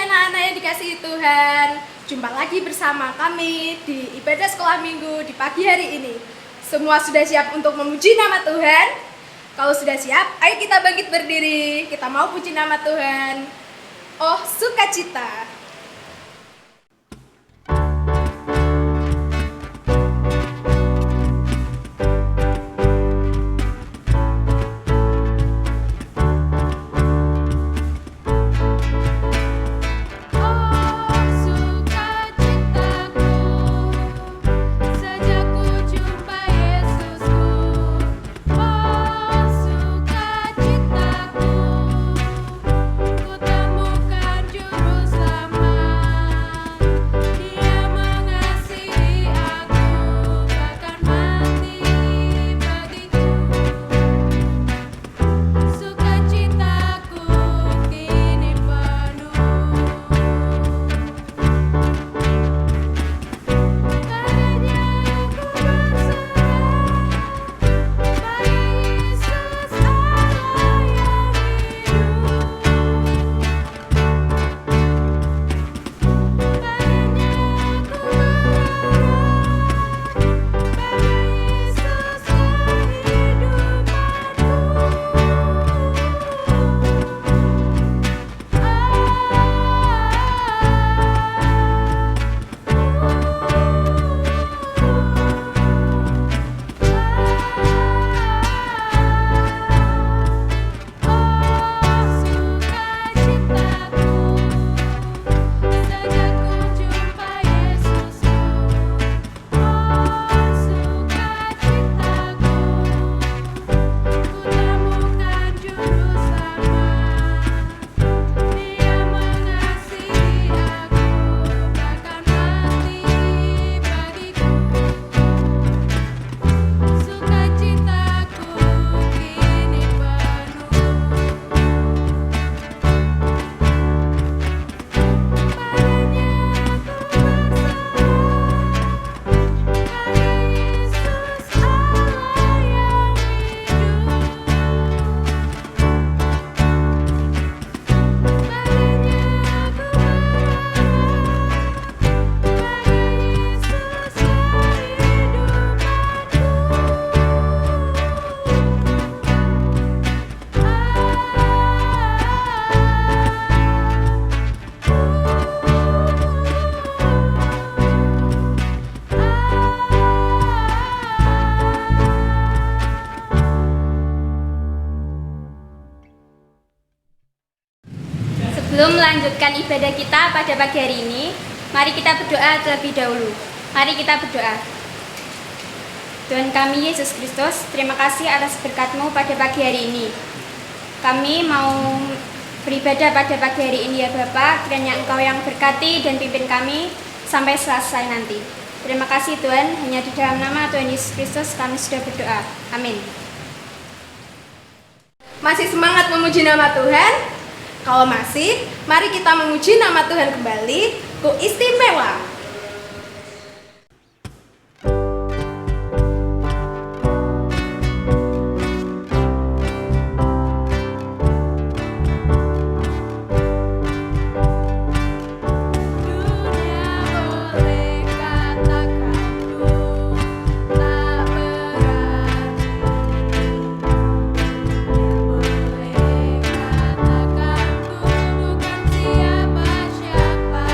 anak-anak yang dikasihi Tuhan. Jumpa lagi bersama kami di ibadah sekolah minggu di pagi hari ini. Semua sudah siap untuk memuji nama Tuhan? Kalau sudah siap, ayo kita bangkit berdiri. Kita mau puji nama Tuhan. Oh, sukacita. Sebelum melanjutkan ibadah kita pada pagi hari ini, mari kita berdoa terlebih dahulu. Mari kita berdoa. Tuhan kami Yesus Kristus, terima kasih atas berkat-Mu pada pagi hari ini. Kami mau beribadah pada pagi hari ini ya Bapa, kiranya Engkau yang berkati dan pimpin kami sampai selesai nanti. Terima kasih Tuhan, hanya di dalam nama Tuhan Yesus Kristus kami sudah berdoa. Amin. Masih semangat memuji nama Tuhan? Kalau masih, mari kita memuji nama Tuhan kembali. Ku istimewa. Siapa-siapa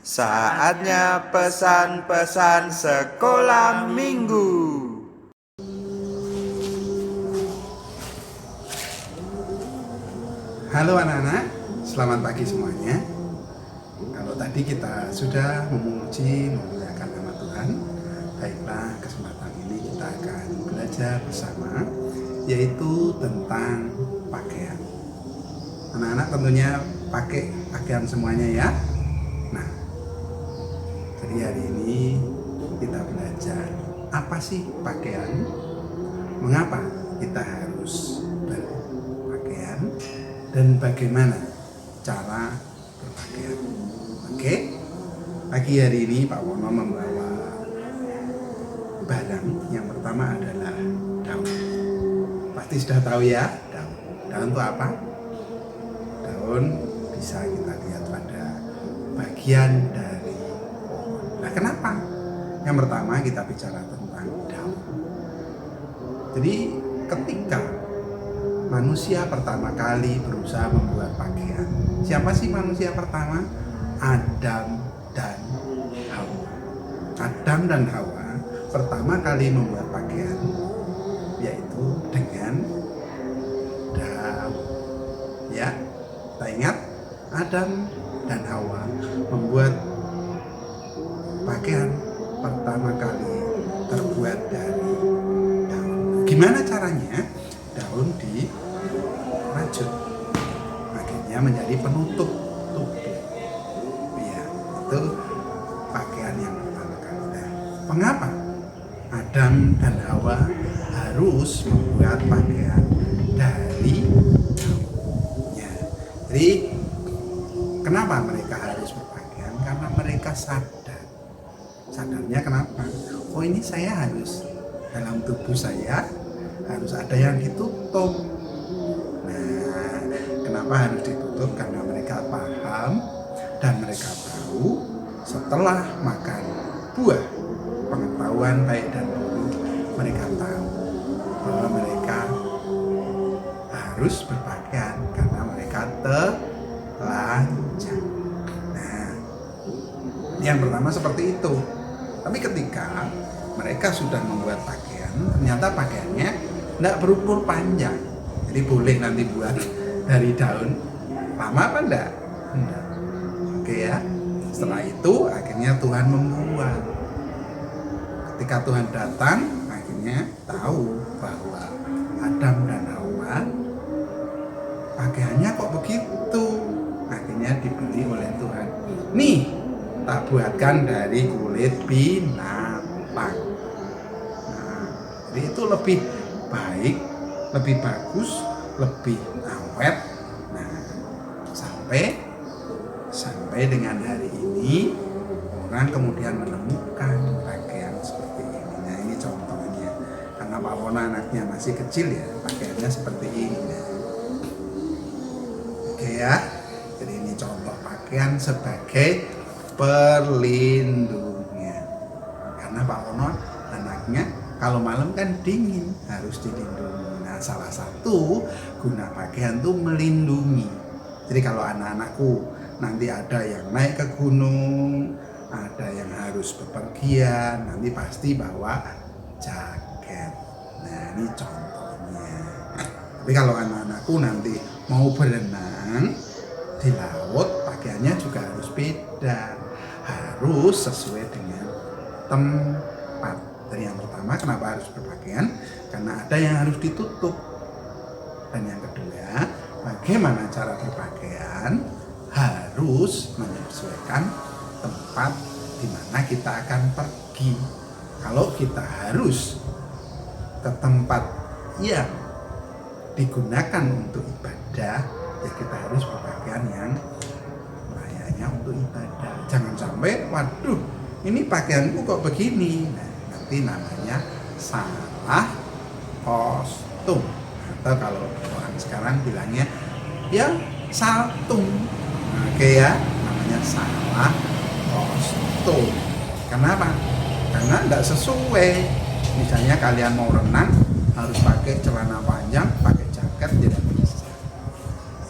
Saatnya pesan-pesan sekolah minggu. Halo anak-anak, selamat pagi semuanya. Kalau tadi kita sudah memuliakan nama Tuhan, baiklah kesempatan ini kita akan belajar bersama, yaitu tentang pakaian. Anak-anak tentunya pakai pakaian semuanya ya. Nah, jadi hari ini kita belajar apa sih pakaian, mengapa kita harus berpakaian, dan bagaimana cara berpakaian. Oke, pagi hari ini Pak Wono membawa barang. Yang pertama adalah daun. Pasti sudah tahu ya, daun. Daun itu apa? Daun bisa kita lihat pada bagian dari pohon. Nah, kenapa? Yang pertama kita bicara tentang daun. Jadi ketika manusia pertama kali berusaha membuat pakaian, siapa sih manusia pertama? Adam dan Hawa. Adam dan Hawa pertama kali membuat pakaian yaitu dengan daun. Ya, kita ingat Adam dan Hawa membuat pakaian pertama kali terbuat dari daun. Gimana caranya? Daun dirajut, akhirnya menjadi penutup tubuh. Ya, itu pakaian yang pertama kali. Nah, mengapa Adam dan Hawa harus membuat pakaian dari daunnya? Jadi kenapa mereka harus berpakaian? Karena mereka sadar. Sadarnya kenapa? Oh, ini saya harus, dalam tubuh saya harus ada yang ditutup. Nah, kenapa harus ditutup? Karena mereka paham dan mereka tahu setelah makan buah pengetahuan baik dan buruk, mereka tahu bahwa mereka harus berpakaian karena mereka telanjang. Nah, yang pertama seperti itu. Tapi ketika mereka sudah membuat pakaian, ternyata pakaiannya tidak berukur panjang. Jadi boleh nanti buat dari daun. Lama apa enggak? Enggak. Oke ya. Setelah itu akhirnya Tuhan membuat. Ketika Tuhan datang, akhirnya tahu bahwa Adam dan Hawa pakaiannya kok begitu. Akhirnya dibeli oleh Tuhan. Nih, tak buatkan dari kulit binatang. Jadi itu lebih baik, lebih bagus, lebih awet. Nah, sampai dengan hari ini orang kemudian menemukan pakaian seperti ini. Nah, ini contohnya. Karena Pak Wona anaknya masih kecil ya, pakaiannya seperti ini. Nah, oke ya. Jadi ini contoh pakaian sebagai perlindungan. Karena Pak Wono anaknya kalau malam kan dingin, harus dilindungi. Nah, salah satu guna pakaian tuh melindungi. Jadi kalau anak-anakku nanti ada yang naik ke gunung, ada yang harus bepergian, nanti pasti bawa jaket. Nah, ini contohnya. Tapi kalau anak-anakku nanti mau berenang di laut, pakaiannya juga harus beda, harus sesuai dengan tempat. Dan yang pertama, kenapa harus berpakaian? Karena ada yang harus ditutup. Dan yang kedua, bagaimana cara berpakaian? Harus menyesuaikan tempat di mana kita akan pergi. Kalau kita harus ke tempat yang digunakan untuk ibadah, ya kita harus berpakaian yang layaknya untuk ibadah. Jangan sampai, waduh, ini pakaianku kok begini. Nah, nanti namanya salah kostum, atau kalau orang sekarang bilangnya ya saltung. Oke ya, namanya salah kostum. Kenapa? Karena nggak sesuai. Misalnya kalian mau renang harus pakai celana panjang, pakai jaket, tidak bisa.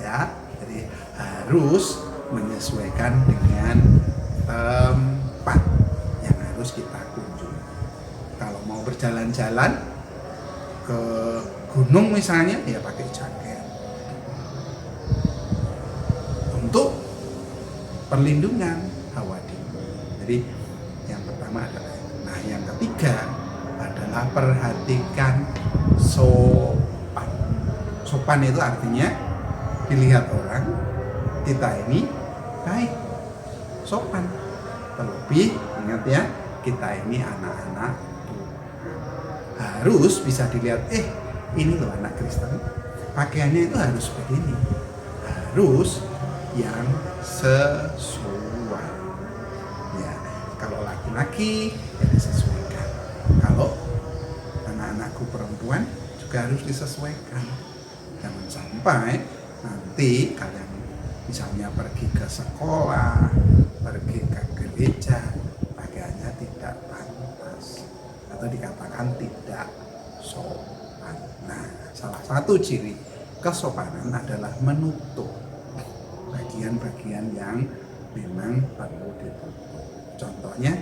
Ya, jadi harus menyesuaikan dengan tempat yang harus kita kunjungi. Kalau mau berjalan-jalan ke gunung misalnya, ya pakai jaket. Untuk perlindungan hawa dingin. Jadi yang pertama adalah itu. Nah, yang ketiga adalah perhatikan sopan. Sopan itu artinya dilihat orang kita ini baik, sopan. Terlebih ingat ya, kita ini anak-anak Tuhan. Harus bisa dilihat, ini loh anak Kristen, pakaiannya itu harus begini, harus yang sesuai. Ya, kalau laki-laki ya disesuaikan. Kalau anak-anakku perempuan juga harus disesuaikan. Jangan sampai nanti kalian misalnya pergi ke sekolah, pergi ke gereja, pakaiannya tidak pantas atau dikatakan tidak sopan. Nah, salah satu ciri kesopanan adalah menutup bagian-bagian yang memang perlu ditutup. Contohnya,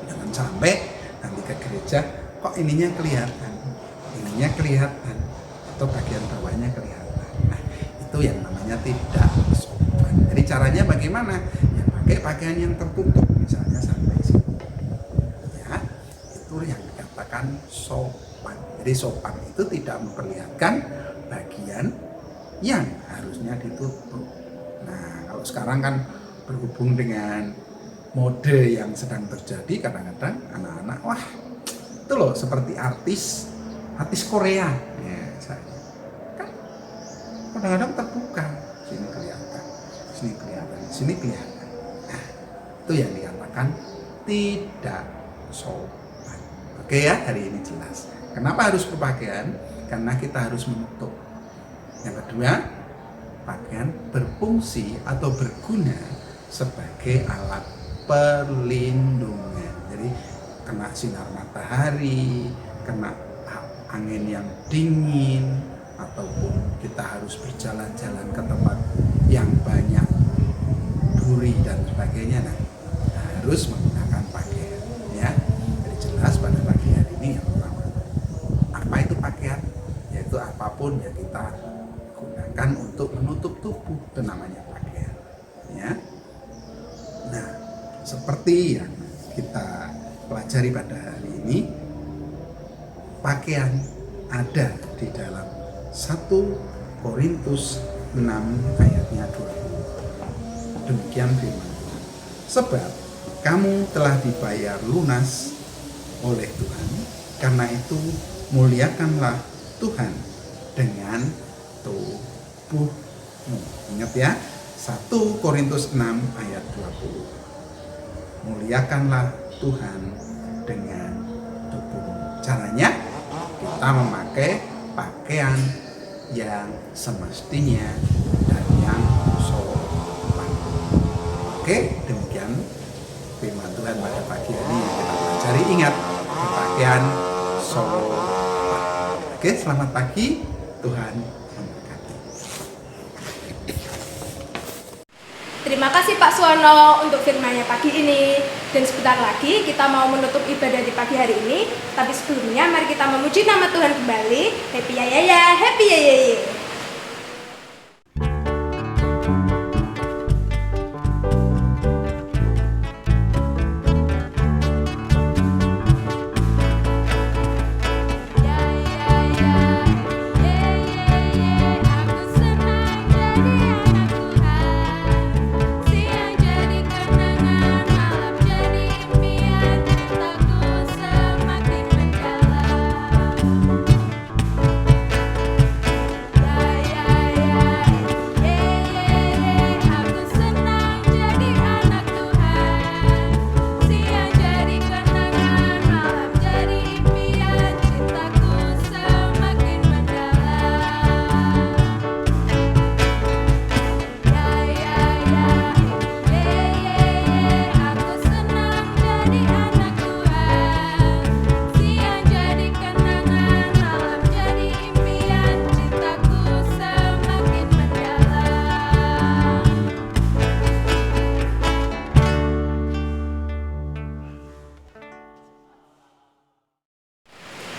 jangan sampai nanti ke gereja kok ininya kelihatan, atau bagian bawahnya kelihatan. Nah, itu yang namanya tidak sopan. Jadi caranya bagaimana? Ya pakai pakaian yang tertutup, misalnya sampai sini. Ya, itu yang dikatakan sopan. Jadi sopan itu tidak memperlihatkan bagian yang harusnya ditutup. Nah, kalau sekarang kan berhubung dengan mode yang sedang terjadi, kadang-kadang anak-anak, wah itu loh seperti artis Korea ya, kan kadang-kadang terbuka, sini kelihatan, sini kelihatan. Nah, itu yang dikatakan tidak sopan. Oke ya, hari ini jelas. Kenapa harus berpakaian? Karena kita harus menutup. Yang kedua, pakaian berfungsi atau berguna sebagai alat perlindungan. Jadi kena sinar matahari, kena angin yang dingin, ataupun kita harus berjalan-jalan ke tempat yang banyak duri dan sebagainya. Nah, harus menggunakan pakaian ya. Jadi jelas pada pagi hari ini yang pertama, apa itu pakaian? Yaitu apapun yang kita gunakan untuk menutup tubuh, itu namanya pakaian ya. Nah, seperti yang kita pelajari pada hari ini, pakaian ada di dalam 1 Korintus 6 ayatnya 20. Demikian firman Tuhan. Sebab kamu telah dibayar lunas oleh Tuhan, karena itu muliakanlah Tuhan dengan tubuhmu. Ingat ya, 1 Korintus 6 ayat 20. Muliakanlah Tuhan dengan tubuhmu. Caranya kita memakai pakaian yang semestinya dan yang sopan. Oke, demikian firman Tuhan pada pagi hari yang kita pelajari. Ingat, pakaian sopan. Oke, selamat pagi. Tuhan memberkati. Terima kasih Pak Suwono untuk firman-Nya pagi ini. Dan sebentar lagi kita mau menutup ibadah di pagi hari ini. Tapi sebelumnya mari kita memuji nama Tuhan kembali. Happy ya ya ya, happy ya ya ya. Ya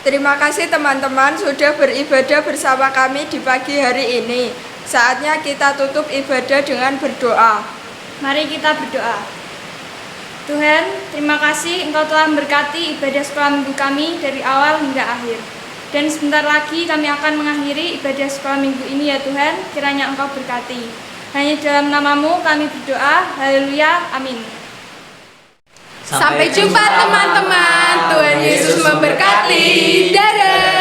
Terima kasih teman-teman sudah beribadah bersama kami di pagi hari ini. Saatnya kita tutup ibadah dengan berdoa. Mari kita berdoa. Tuhan, terima kasih Engkau telah memberkati ibadah sekolah minggu kami dari awal hingga akhir. Dan sebentar lagi kami akan mengakhiri ibadah sekolah minggu ini ya Tuhan, kiranya Engkau berkati. Hanya dalam namamu kami berdoa, haleluya, amin. Sampai jumpa teman-teman. Tuhan Yesus memberkati. Dadah.